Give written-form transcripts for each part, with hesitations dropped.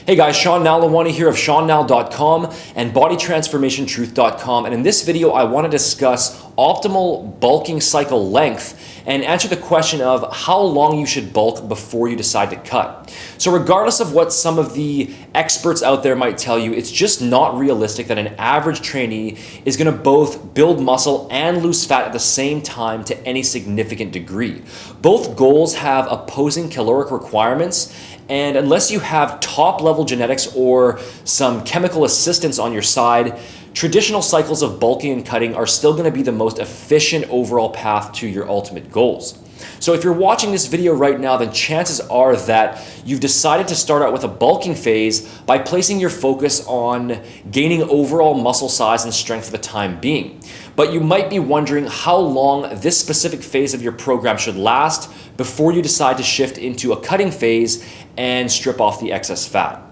Hey guys, Sean Nalawani here of SeanNal.com and BodyTransformationTruth.com, and in this video I want to discuss optimal bulking cycle length and answer the question of how long you should bulk before you decide to cut. So regardless of what some of the experts out there might tell you, it's just not realistic that an average trainee is going to both build muscle and lose fat at the same time to any significant degree. Both goals have opposing caloric requirements, and unless you have top-level genetics or some chemical assistance on your side, traditional cycles of bulking and cutting are still going to be the most efficient overall path to your ultimate goals. So if you're watching this video right now, then chances are that you've decided to start out with a bulking phase by placing your focus on gaining overall muscle size and strength for the time being. But you might be wondering how long this specific phase of your program should last before you decide to shift into a cutting phase and strip off the excess fat.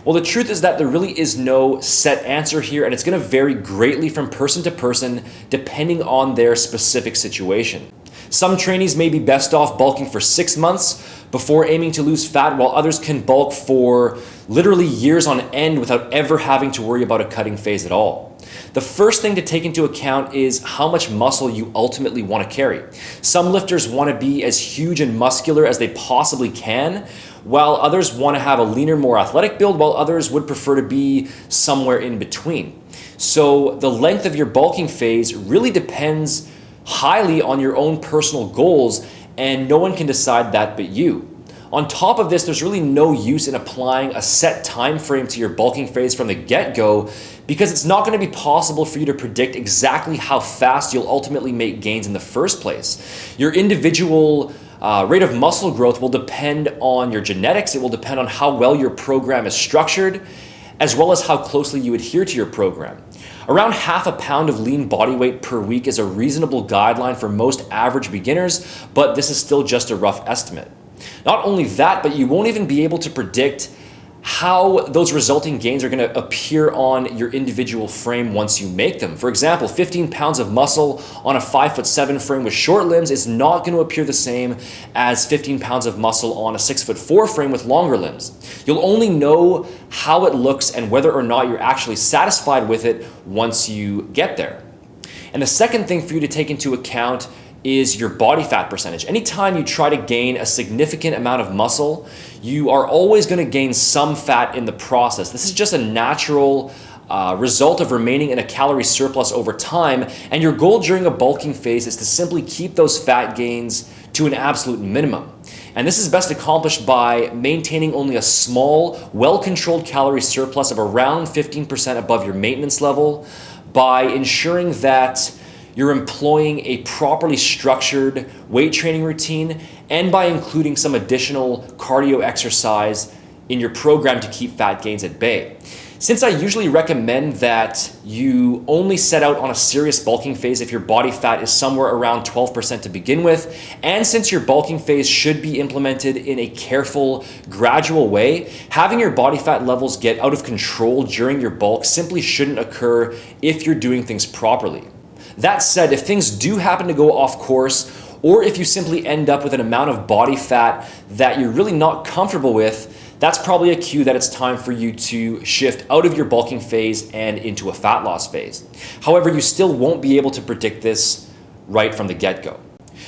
Well, the truth is that there really is no set answer here, and it's going to vary greatly from person to person depending on their specific situation. Some trainees may be best off bulking for 6 months before aiming to lose fat, while others can bulk for literally years on end without ever having to worry about a cutting phase at all. The first thing to take into account is how much muscle you ultimately want to carry. Some lifters want to be as huge and muscular as they possibly can, while others want to have a leaner, more athletic build, while others would prefer to be somewhere in between. So the length of your bulking phase really depends highly on your own personal goals, and no one can decide that but you. On top of this, there's really no use in applying a set time frame to your bulking phase from the get-go, because it's not going to be possible for you to predict exactly how fast you'll ultimately make gains in the first place. Your individual rate of muscle growth will depend on your genetics. It will depend on how well your program is structured, as well as how closely you adhere to your program. Around half a pound of lean body weight per week is a reasonable guideline for most average beginners, but this is still just a rough estimate. Not only that, but you won't even be able to predict how those resulting gains are going to appear on your individual frame once you make them. For example, 15 pounds of muscle on a 5'7" frame with short limbs is not going to appear the same as 15 pounds of muscle on a 6'4" frame with longer limbs. You'll only know how it looks and whether or not you're actually satisfied with it once you get there. And the second thing for you to take into account is your body fat percentage. Anytime you try to gain a significant amount of muscle, you are always going to gain some fat in the process. This is just a natural result of remaining in a calorie surplus over time, and your goal during a bulking phase is to simply keep those fat gains to an absolute minimum. And this is best accomplished by maintaining only a small, well-controlled calorie surplus of around 15% above your maintenance level, by ensuring that you're employing a properly structured weight training routine, and by including some additional cardio exercise in your program to keep fat gains at bay. Since I usually recommend that you only set out on a serious bulking phase if your body fat is somewhere around 12% to begin with, and since your bulking phase should be implemented in a careful, gradual way, having your body fat levels get out of control during your bulk simply shouldn't occur if you're doing things properly. That said, if things do happen to go off course, or if you simply end up with an amount of body fat that you're really not comfortable with, that's probably a cue that it's time for you to shift out of your bulking phase and into a fat loss phase. However, you still won't be able to predict this right from the get-go.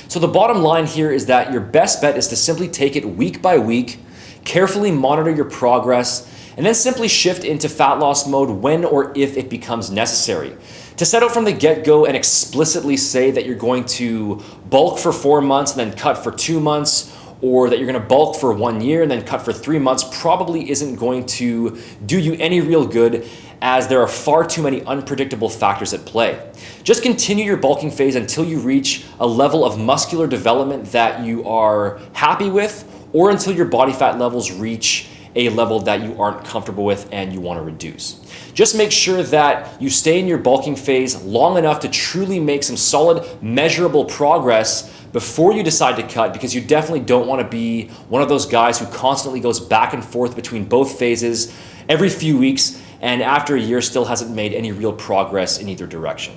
So the bottom line here is that your best bet is to simply take it week by week, carefully monitor your progress, and then simply shift into fat loss mode when or if it becomes necessary. To set out from the get-go and explicitly say that you're going to bulk for 4 months and then cut for 2 months, or that you're going to bulk for 1 year and then cut for 3 months probably isn't going to do you any real good, as there are far too many unpredictable factors at play. Just continue your bulking phase until you reach a level of muscular development that you are happy with, or until your body fat levels reach a level that you aren't comfortable with and you want to reduce. Just make sure that you stay in your bulking phase long enough to truly make some solid, measurable progress before you decide to cut, because you definitely don't want to be one of those guys who constantly goes back and forth between both phases every few weeks and after a year still hasn't made any real progress in either direction.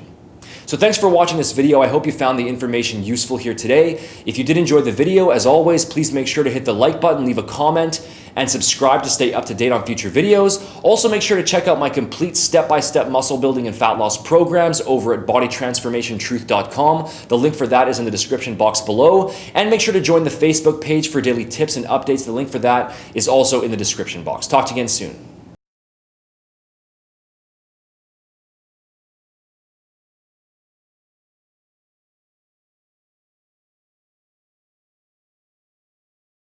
So thanks for watching this video. I hope you found the information useful here today. If you did enjoy the video, as always, please make sure to hit the like button, leave a comment, and subscribe to stay up to date on future videos. Also, make sure to check out my complete step-by-step muscle building and fat loss programs over at bodytransformationtruth.com. The link for that is in the description box below. And make sure to join the Facebook page for daily tips and updates. The link for that is also in the description box. Talk to you again soon.